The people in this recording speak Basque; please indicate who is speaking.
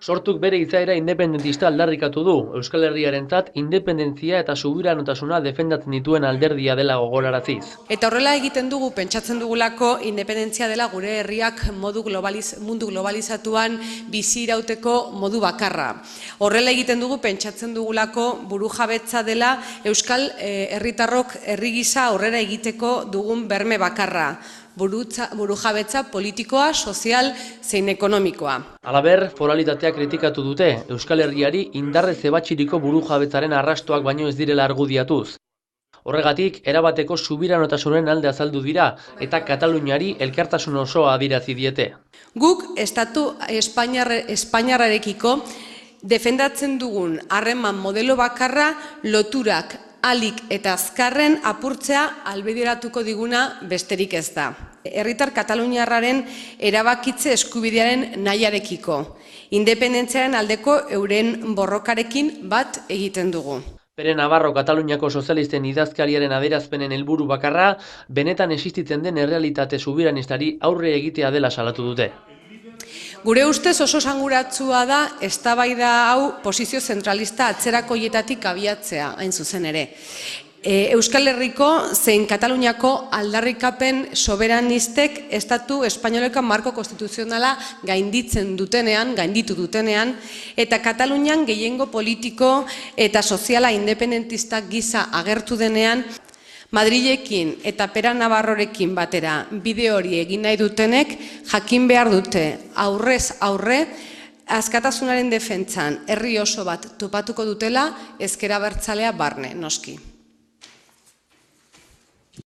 Speaker 1: Sortuk bere izaera independentista aldarrikatu du, Euskal Herriarentzat independentzia eta subiranotasuna defendatzen dituen alderdia dela gogoraraziz.
Speaker 2: Eta horrela egiten dugu, pentsatzen dugulako independentzia dela gure herriak mundu globalizatuan bizi irauteko modu bakarra. Horrela egiten dugu, pentsatzen dugulako burujabetza dela Euskal herritarrok herri gisa aurrera egiteko dugun berme bakarra. Burujabetza politikoa, sozial zein ekonomikoa.
Speaker 1: Halaber, foralitatea kritikatu dute, Euskal Herriari indarrez ebatxiriko burujabetzaren arrastoak baino ez direla argudiatuz. Horregatik, erabateko subiranotasunaren alde azaldu dira eta Kataluniari elkartasun osoa adierazi diete.
Speaker 2: Guk estatu espainiarrarekiko defendatzen dugun harreman modelo bakarra loturak alik eta azkarren apurtzea ahalbideratuko diguna besterik ez da. Herritar kataluniarraren erabakitze eskubidearen nahiarekiko, independentziaren aldeko euren borrokarekin bat egiten dugu.
Speaker 1: Pere Navarro Kataluniako sozialisten idazkariaren adierazpenen helburu bakarra, benetan existitzen den errealitate subiranistari aurre egitea dela salatu dute.
Speaker 2: Gure ustez oso esanguratsua da eztabaida hau posizio zentralista atzerakoietatik abiatzea, hain zuzen ere. Euskal Herriko zein Kataluniako aldarrikapen soberanistek estatu espainoleko marko konstituzionala gainditu dutenean, eta Katalunian gehiengo politiko eta soziala independentista gisa agertu denean, Madrilekin eta Pere Navarrorekin batera bide hori egin nahi dutenek jakin behar dute aurrez aurre askatasunaren defentsan herri oso bat topatuko dutela ezker abertzalea barne, noski.